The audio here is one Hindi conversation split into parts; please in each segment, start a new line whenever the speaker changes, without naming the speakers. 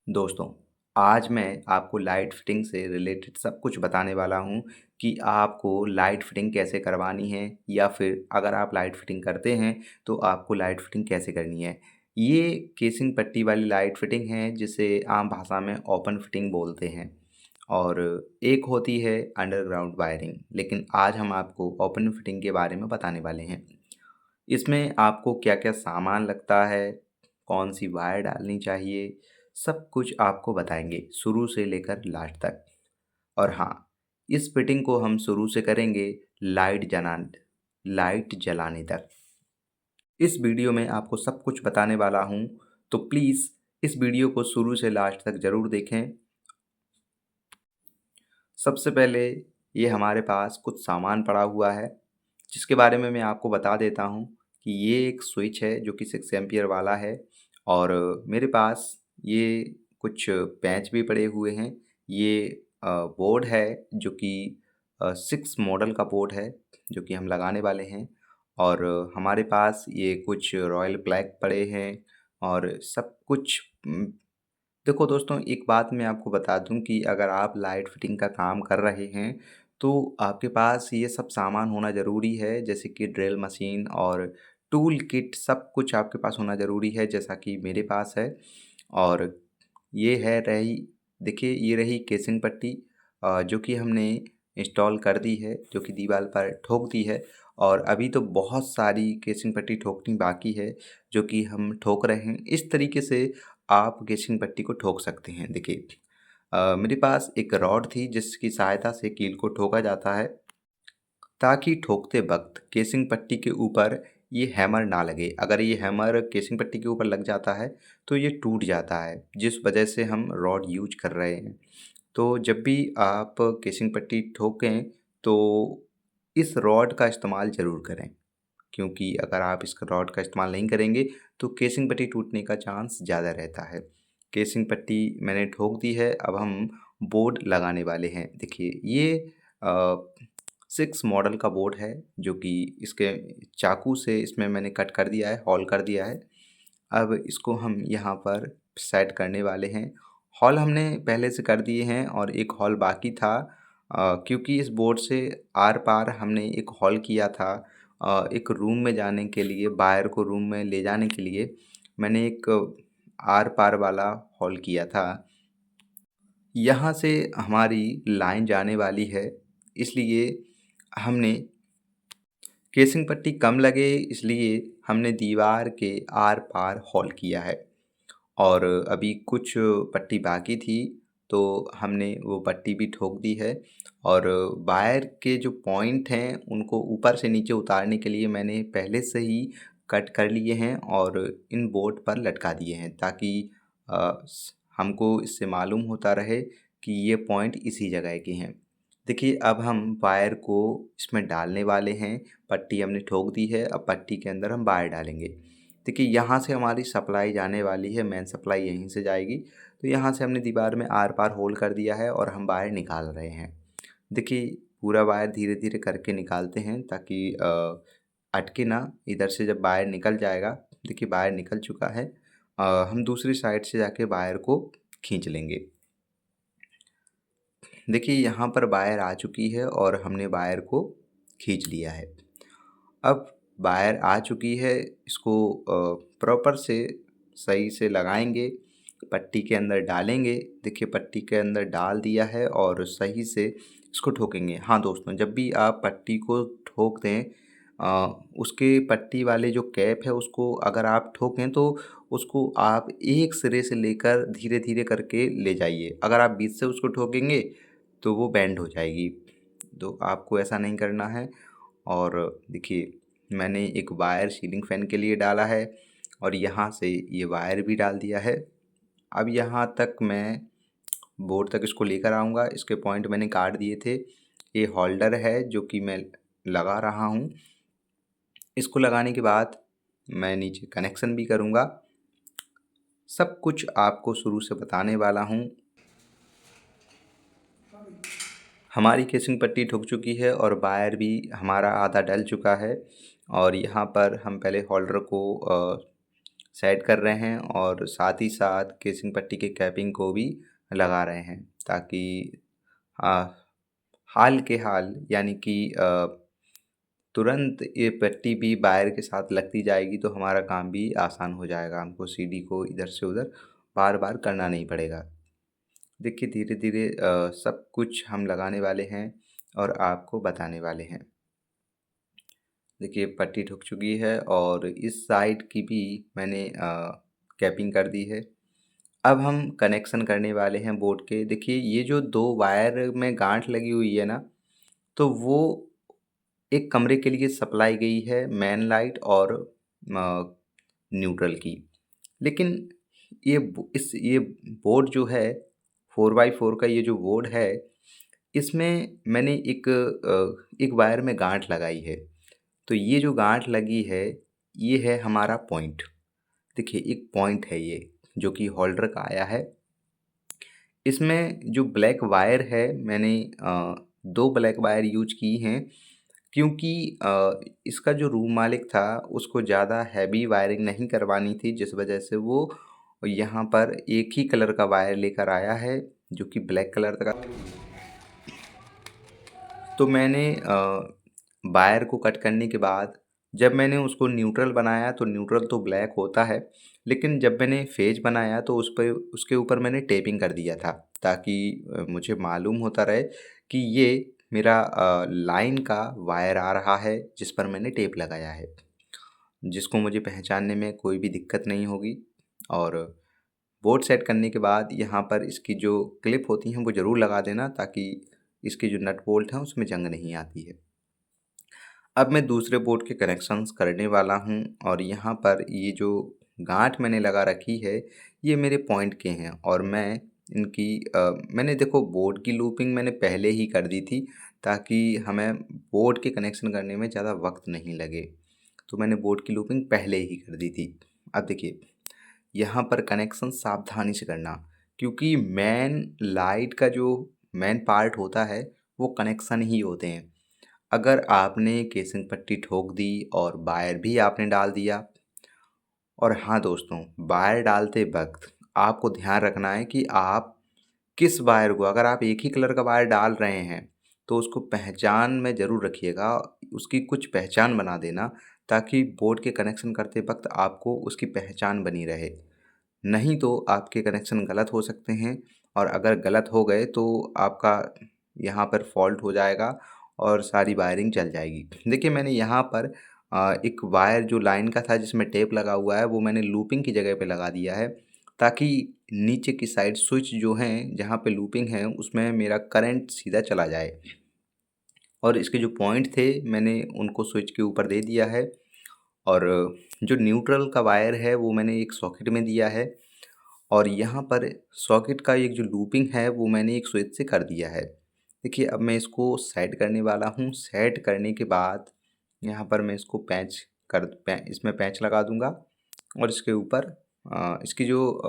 दोस्तों, आज मैं आपको लाइट फिटिंग से रिलेटेड सब कुछ बताने वाला हूँ कि आपको लाइट फिटिंग कैसे करवानी है या फिर अगर आप लाइट फिटिंग करते हैं तो आपको लाइट फिटिंग कैसे करनी है। ये केसिंग पट्टी वाली लाइट फिटिंग है जिसे आम भाषा में ओपन फिटिंग बोलते हैं और एक होती है अंडरग्राउंड वायरिंग। लेकिन आज हम आपको ओपन फिटिंग के बारे में बताने वाले हैं। इसमें आपको क्या-क्या सामान लगता है, कौन-सी वायर डालनी चाहिए, सब कुछ आपको बताएँगे शुरू से लेकर लास्ट तक। और हाँ, इस फिटिंग को हम शुरू से करेंगे लाइट जलाने तक। इस वीडियो में आपको सब कुछ बताने वाला हूँ, तो प्लीज़ इस वीडियो को शुरू से लास्ट तक ज़रूर देखें। सबसे पहले ये हमारे पास कुछ सामान पड़ा हुआ है, जिसके बारे में मैं आपको बता देता हूँ कि ये एक स्विच है जो कि 6 एम्पीयर वाला है और मेरे पास ये कुछ पैंच भी पड़े हुए हैं। ये बोर्ड है जो कि 6 मॉडल का बोर्ड है जो कि हम लगाने वाले हैं और हमारे पास ये कुछ रॉयल ब्लैक पड़े हैं और सब कुछ देखो दोस्तों, एक बात मैं आपको बता दूं कि अगर आप लाइट फिटिंग का काम कर रहे हैं तो आपके पास ये सब सामान होना ज़रूरी है, जैसे कि ड्रिल मशीन और टूल किट सब कुछ आपके पास होना ज़रूरी है, जैसा कि मेरे पास है। और ये है रही देखिए ये रही केसिंग पट्टी जो कि हमने इंस्टॉल कर दी है, जो कि दीवार पर ठोक दी है और अभी तो बहुत सारी केसिंग पट्टी ठोकनी बाकी है जो कि हम ठोक रहे हैं। इस तरीके से आप केसिंग पट्टी को ठोक सकते हैं। देखिए मेरे पास एक रॉड थी जिसकी सहायता से कील को ठोका जाता है ताकि ठोकते वक्त केसिंग पट्टी के ऊपर ये हैमर ना लगे। अगर ये हैमर केसिंग पट्टी के ऊपर लग जाता है तो ये टूट जाता है, जिस वजह से हम रॉड यूज कर रहे हैं। तो जब भी आप केसिंग पट्टी ठोकें तो इस रॉड का इस्तेमाल ज़रूर करें, क्योंकि अगर आप इस रॉड का इस्तेमाल नहीं करेंगे तो केसिंग पट्टी टूटने का चांस ज़्यादा रहता है। केसिंग पट्टी मैंने ठोक दी है, अब हम बोर्ड लगाने वाले हैं। देखिए ये अ, 6 मॉडल का बोर्ड है जो कि इसके चाकू से इसमें मैंने कट कर दिया है, होल कर दिया है। अब इसको हम यहाँ पर सेट करने वाले हैं। हॉल हमने पहले से कर दिए हैं और एक हॉल बाकी था क्योंकि इस बोर्ड से आर-पार हमने एक हॉल किया था एक रूम में जाने के लिए, वायर को रूम में ले जाने के लिए मैंने एक आर-पार वाला हॉल किया था। यहाँ से हमारी लाइन जाने वाली है, इसलिए हमने केसिंग पट्टी कम लगे इसलिए हमने दीवार के आर-पार हॉल किया है। और अभी कुछ पट्टी बाकी थी तो हमने वो पट्टी भी ठोक दी है और वायर के जो पॉइंट हैं उनको ऊपर से नीचे उतारने के लिए मैंने पहले से ही कट कर लिए हैं और इन बोर्ड पर लटका दिए हैं ताकि हमको इससे मालूम होता रहे कि ये पॉइंट इसी जगह के हैं। देखिए अब हम वायर को इसमें डालने वाले हैं। पट्टी हमने ठोक दी है, अब पट्टी के अंदर हम वायर डालेंगे। देखिए यहाँ से हमारी सप्लाई जाने वाली है, मेन सप्लाई यहीं से जाएगी। तो यहाँ से हमने दीवार में आर-पार होल कर दिया है और हम वायर निकाल रहे हैं। देखिए पूरा वायर धीरे-धीरे करके निकालते हैं ताकि अटके ना। इधर से जब वायर निकल जाएगा, देखिए वायर निकल चुका है। हम दूसरी साइड से जाके वायर को खींच लेंगे। देखिए यहाँ पर वायर आ चुकी है और हमने वायर को खींच लिया है। अब वायर आ चुकी है, इसको प्रॉपर से सही से लगाएंगे, पट्टी के अंदर डालेंगे। देखिए पट्टी के अंदर डाल दिया है और सही से इसको ठोकेंगे। हाँ दोस्तों, जब भी आप पट्टी को ठोक दें उसके पट्टी वाले जो कैप है उसको अगर आप ठोकें तो उसको आप एक सिरे से लेकर धीरे धीरे करके ले जाइए। अगर आप बीच से उसको ठोकेंगे तो वो बैंड हो जाएगी, तो आपको ऐसा नहीं करना है। और देखिए मैंने एक वायर सीलिंग फ़ैन के लिए डाला है और यहाँ से ये वायर भी डाल दिया है। अब यहाँ तक मैं बोर्ड तक इसको लेकर आऊँगा। इसके पॉइंट मैंने काट दिए थे। ये होल्डर है जो कि मैं लगा रहा हूँ। इसको लगाने के बाद मैं नीचे कनेक्शन भी करूँगा। सब कुछ आपको शुरू से बताने वाला हूँ। हमारी केसिंग पट्टी ठुक चुकी है और वायर भी हमारा आधा डल चुका है और यहाँ पर हम पहले होल्डर को सेट कर रहे हैं और साथ ही साथ केसिंग पट्टी के कैपिंग को भी लगा रहे हैं, ताकि आ, हाल के हाल यानी कि तुरंत ये पट्टी भी वायर के साथ लगती जाएगी, तो हमारा काम भी आसान हो जाएगा। हमको सीढ़ी को इधर से उधर बार बार करना नहीं पड़ेगा। देखिए धीरे धीरे सब कुछ हम लगाने वाले हैं और आपको बताने वाले हैं। देखिए पट्टी ठुक चुकी है और इस साइड की भी मैंने कैपिंग कर दी है। अब हम कनेक्शन करने वाले हैं बोर्ड के। देखिए ये जो दो वायर में गांठ लगी हुई है ना, तो वो एक कमरे के लिए सप्लाई गई है, मेन लाइट और न्यूट्रल की। लेकिन ये बोर्ड जो है 4x4 का, ये जो बोर्ड है, इसमें मैंने एक वायर में गांठ लगाई है। तो ये जो गांठ लगी है, ये है हमारा पॉइंट। देखिए एक पॉइंट है ये, जो कि होल्डर का आया है। इसमें जो ब्लैक वायर है, मैंने 2 ब्लैक वायर यूज की हैं, क्योंकि इसका जो रूम मालिक था उसको ज़्यादा हैवी वायरिंग नहीं करवानी थी, जिस वजह से वो यहाँ पर एक ही कलर का वायर लेकर आया है, जो कि ब्लैक कलर का। तो मैंने वायर को कट करने के बाद जब मैंने उसको न्यूट्रल बनाया, तो न्यूट्रल तो ब्लैक होता है, लेकिन जब मैंने फेज बनाया तो उसके ऊपर मैंने टेपिंग कर दिया था, ताकि मुझे मालूम होता रहे कि ये मेरा लाइन का वायर आ रहा है जिस पर मैंने टेप लगाया है, जिसको मुझे पहचानने में कोई भी दिक्कत नहीं होगी। और बोर्ड सेट करने के बाद यहाँ पर इसकी जो क्लिप होती हैं वो ज़रूर लगा देना, ताकि इसके जो नट बोल्ट हैं उसमें जंग नहीं आती है। अब मैं दूसरे बोर्ड के कनेक्शंस करने वाला हूँ, और यहाँ पर ये जो गांठ मैंने लगा रखी है, ये मेरे पॉइंट के हैं। और मैंने देखो बोर्ड की लूपिंग मैंने पहले ही कर दी थी, ताकि हमें बोर्ड के कनेक्शन करने में ज़्यादा वक्त नहीं लगे। तो मैंने बोर्ड की लूपिंग पहले ही कर दी थी। अब देखिए यहाँ पर कनेक्शन सावधानी से करना, क्योंकि मेन लाइट का जो मेन पार्ट होता है वो कनेक्शन ही होते हैं। अगर आपने केसिंग पट्टी ठोक दी और वायर भी आपने डाल दिया, और हाँ दोस्तों, वायर डालते वक्त आपको ध्यान रखना है कि आप किस वायर को, अगर आप एक ही कलर का वायर डाल रहे हैं तो उसको पहचान में ज़रूर रखिएगा, उसकी कुछ पहचान बना देना, ताकि बोर्ड के कनेक्शन करते वक्त आपको उसकी पहचान बनी रहे। नहीं तो आपके कनेक्शन गलत हो सकते हैं, और अगर गलत हो गए तो आपका यहाँ पर फॉल्ट हो जाएगा और सारी वायरिंग जल जाएगी। देखिए मैंने यहाँ पर एक वायर जो लाइन का था जिसमें टेप लगा हुआ है, वो मैंने लूपिंग की जगह पे लगा दिया है, ताकि नीचे की साइड स्विच जो हैं जहाँ पे लूपिंग है उसमें मेरा करंट सीधा चला जाए। और इसके जो पॉइंट थे मैंने उनको स्विच के ऊपर दे दिया है, और जो न्यूट्रल का वायर है वो मैंने एक सॉकेट में दिया है, और यहाँ पर सॉकेट का एक जो लूपिंग है वो मैंने एक स्विच से कर दिया है। देखिए अब मैं इसको सेट करने वाला हूँ। सेट करने के बाद यहाँ पर मैं इसको इसमें पैंच लगा दूँगा, और इसके ऊपर इसकी जो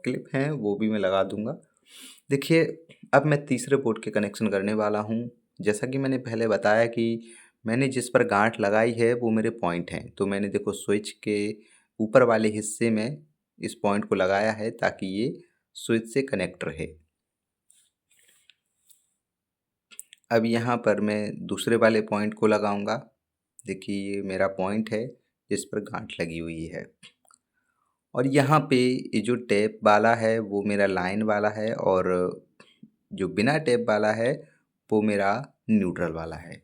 क्लिप हैं वो भी मैं लगा दूँगा। देखिए अब मैं तीसरे पोर्ट के कनेक्शन करने वाला हूँ। जैसा कि मैंने पहले बताया कि मैंने जिस पर गांठ लगाई है वो मेरे पॉइंट हैं, तो मैंने देखो स्विच के ऊपर वाले हिस्से में इस पॉइंट को लगाया है, ताकि ये स्विच से कनेक्ट रहे। अब यहाँ पर मैं दूसरे वाले पॉइंट को लगाऊंगा। देखिए ये मेरा पॉइंट है जिस पर गांठ लगी हुई है, और यहाँ पे ये जो टैप वाला है वो मेरा लाइन वाला है, और जो बिना टैप वाला है वो मेरा न्यूट्रल वाला है।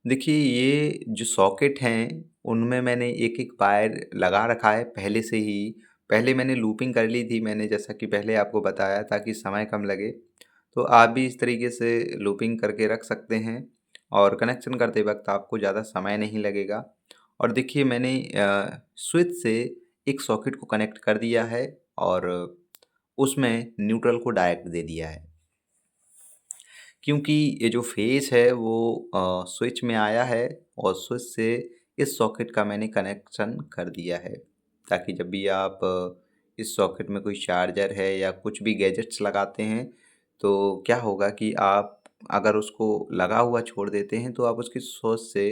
देखिए ये जो सॉकेट हैं उनमें मैंने एक एक वायर लगा रखा है पहले से ही। पहले मैंने लूपिंग कर ली थी, मैंने जैसा कि पहले आपको बताया, ताकि समय कम लगे। तो आप भी इस तरीके से लूपिंग करके रख सकते हैं, और कनेक्शन करते वक्त आपको ज़्यादा समय नहीं लगेगा। और देखिए मैंने स्विच से एक सॉकेट को कनेक्ट कर दिया है, और उसमें न्यूट्रल को डायरेक्ट दे दिया है, क्योंकि ये जो फेस है वो स्विच में आया है, और स्विच से इस सॉकेट का मैंने कनेक्शन कर दिया है, ताकि जब भी आप इस सॉकेट में कोई चार्जर है या कुछ भी गैजेट्स लगाते हैं, तो क्या होगा कि आप अगर उसको लगा हुआ छोड़ देते हैं तो आप उसकी सोर्स से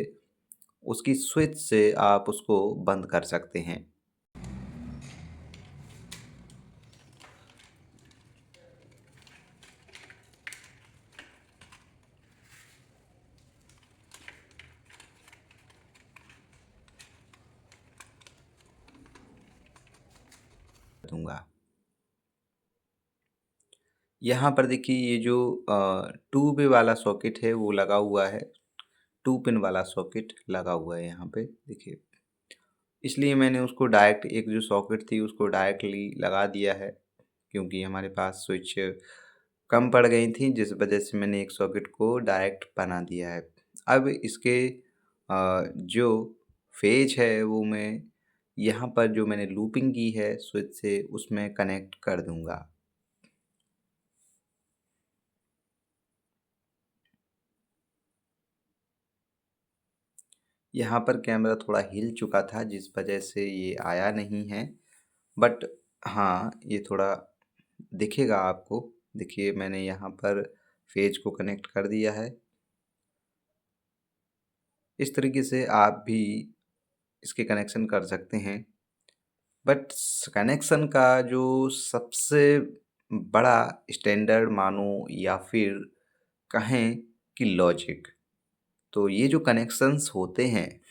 उसकी स्विच से आप उसको बंद कर सकते हैं। दूँगा। यहाँ पर देखिए ये जो 2 वे वाला सॉकेट है वो लगा हुआ है, 2 पिन वाला सॉकेट लगा हुआ है यहाँ पे देखिए। इसलिए मैंने उसको डायरेक्ट एक जो सॉकेट थी उसको डायरेक्टली लगा दिया है, क्योंकि हमारे पास स्विच कम पड़ गई थी जिस वजह से मैंने एक सॉकेट को डायरेक्ट बना दिया है। अब इसके जो फेज है वो मैं यहाँ पर जो मैंने लूपिंग की है स्विच से उसमें कनेक्ट कर दूँगा। यहाँ पर कैमरा थोड़ा हिल चुका था जिस वजह से ये आया नहीं है, बट हाँ, ये थोड़ा दिखेगा आपको। देखिए मैंने यहाँ पर फेज को कनेक्ट कर दिया है। इस तरीके से आप भी इसके कनेक्शन कर सकते हैं। बट कनेक्शन का जो सबसे बड़ा स्टैंडर्ड मानो या फिर कहें कि लॉजिक, तो ये जो कनेक्शंस होते हैं,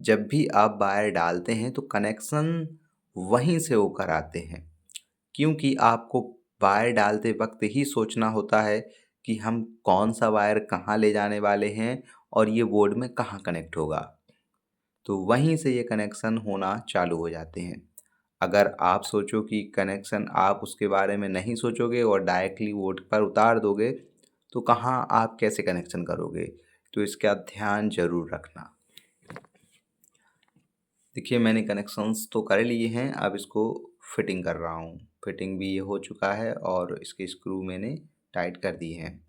जब भी आप वायर डालते हैं तो कनेक्शन वहीं से होकर आते हैं, क्योंकि आपको वायर डालते वक्त ही सोचना होता है कि हम कौन सा वायर कहाँ ले जाने वाले हैं और ये बोर्ड में कहाँ कनेक्ट होगा। तो वहीं से ये कनेक्शन होना चालू हो जाते हैं। अगर आप सोचो कि कनेक्शन आप उसके बारे में नहीं सोचोगे और डायरेक्टली बोर्ड पर उतार दोगे, तो कहाँ आप कैसे कनेक्शन करोगे? तो इसका ध्यान ज़रूर रखना। देखिए मैंने कनेक्शंस तो कर लिए हैं, अब इसको फिटिंग कर रहा हूँ। फिटिंग भी हो चुका है और इसके स्क्रू मैंने टाइट कर दिए हैं।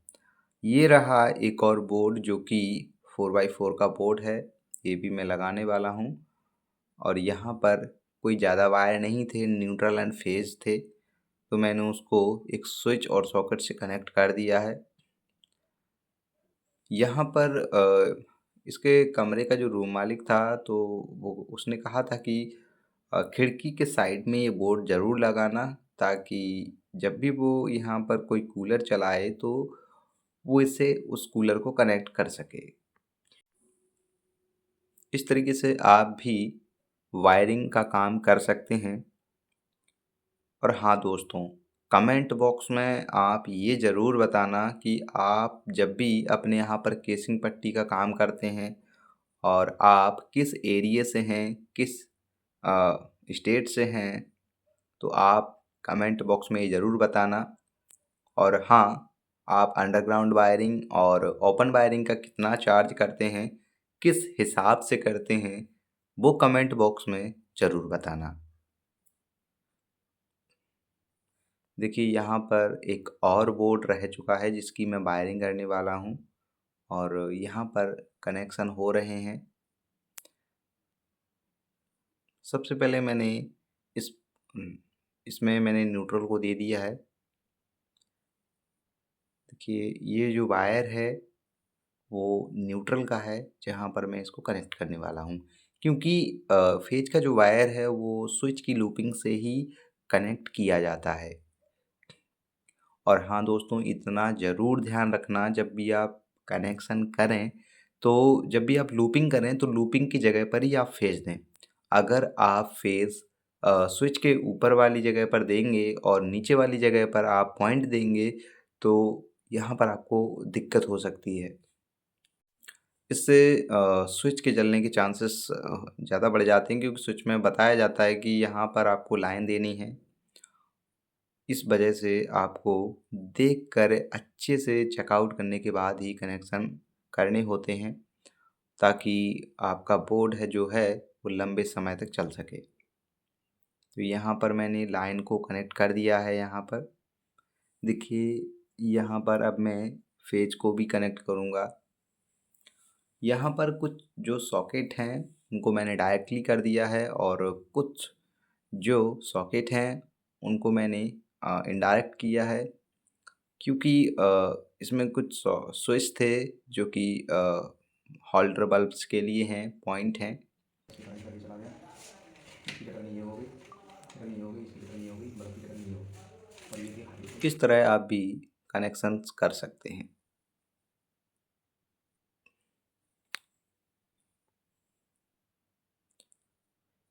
ये रहा एक और बोर्ड जो कि 4x4 का बोर्ड है, ये भी मैं लगाने वाला हूँ। और यहाँ पर कोई ज़्यादा वायर नहीं थे, न्यूट्रल एंड फेज थे, तो मैंने उसको एक स्विच और सॉकेट से कनेक्ट कर दिया है। यहाँ पर इसके कमरे का जो रूम मालिक था तो वो उसने कहा था कि खिड़की के साइड में ये बोर्ड ज़रूर लगाना, ताकि जब भी वो यहाँ पर कोई कूलर चलाए तो वो इससे उस कूलर को कनेक्ट कर सके। इस तरीके से आप भी वायरिंग का काम कर सकते हैं। और हाँ दोस्तों, कमेंट बॉक्स में आप ये ज़रूर बताना कि आप जब भी अपने यहाँ पर केसिंग पट्टी का काम करते हैं और आप किस एरिया से हैं, किस स्टेट से हैं, तो आप कमेंट बॉक्स में ये ज़रूर बताना। और हाँ, आप अंडरग्राउंड वायरिंग और ओपन वायरिंग का कितना चार्ज करते हैं, किस हिसाब से करते हैं, वो कमेंट बॉक्स में ज़रूर बताना। देखिए यहाँ पर एक और बोर्ड रह चुका है जिसकी मैं वायरिंग करने वाला हूँ और यहाँ पर कनेक्शन हो रहे हैं। सबसे पहले मैंने इस इसमें मैंने न्यूट्रल को दे दिया है। देखिए ये जो वायर है वो न्यूट्रल का है जहाँ पर मैं इसको कनेक्ट करने वाला हूँ, क्योंकि फेज का जो वायर है वो स्विच की लूपिंग से ही कनेक्ट किया जाता है। और हाँ दोस्तों, इतना ज़रूर ध्यान रखना जब भी आप कनेक्शन करें, तो जब भी आप लूपिंग करें तो लूपिंग की जगह पर ही आप फेज दें। अगर आप फेज स्विच के ऊपर वाली जगह पर देंगे और नीचे वाली जगह पर आप पॉइंट देंगे, तो यहाँ पर आपको दिक्कत हो सकती है। इससे स्विच के जलने के चांसेस ज़्यादा बढ़ जाते हैं, क्योंकि स्विच में बताया जाता है कि यहाँ पर आपको लाइन देनी है। इस वजह से आपको देख कर अच्छे से चेकआउट करने के बाद ही कनेक्शन करने होते हैं, ताकि आपका बोर्ड है जो है वो लंबे समय तक चल सके। तो यहाँ पर मैंने लाइन को कनेक्ट कर दिया है। यहाँ पर देखिए, यहाँ पर अब मैं फेज को भी कनेक्ट करूँगा। यहाँ पर कुछ जो सॉकेट हैं उनको मैंने डायरेक्टली कर दिया है और कुछ जो सॉकेट हैं उनको मैंने इनडायरेक्ट किया है, क्योंकि इसमें कुछ स्विच थे जो कि होल्डर बल्ब्स के लिए हैं, पॉइंट हैं। इस तरह आप भी कनेक्शंस कर सकते हैं।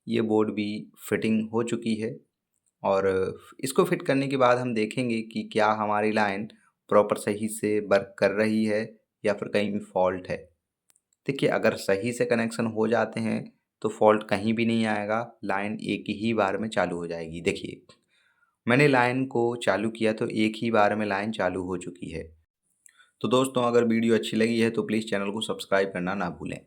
ये बोर्ड भी फिटिंग हो चुकी है और इसको फिट करने के बाद हम देखेंगे कि क्या हमारी लाइन प्रॉपर सही से वर्क कर रही है या फिर कहीं फॉल्ट है। देखिए, अगर सही से कनेक्शन हो जाते हैं तो फॉल्ट कहीं भी नहीं आएगा, लाइन एक ही बार में चालू हो जाएगी। देखिए, मैंने लाइन को चालू किया तो एक ही बार में लाइन चालू हो चुकी है। तो दोस्तों, अगर वीडियो अच्छी लगी है तो प्लीज़ चैनल को सब्सक्राइब करना ना भूलें।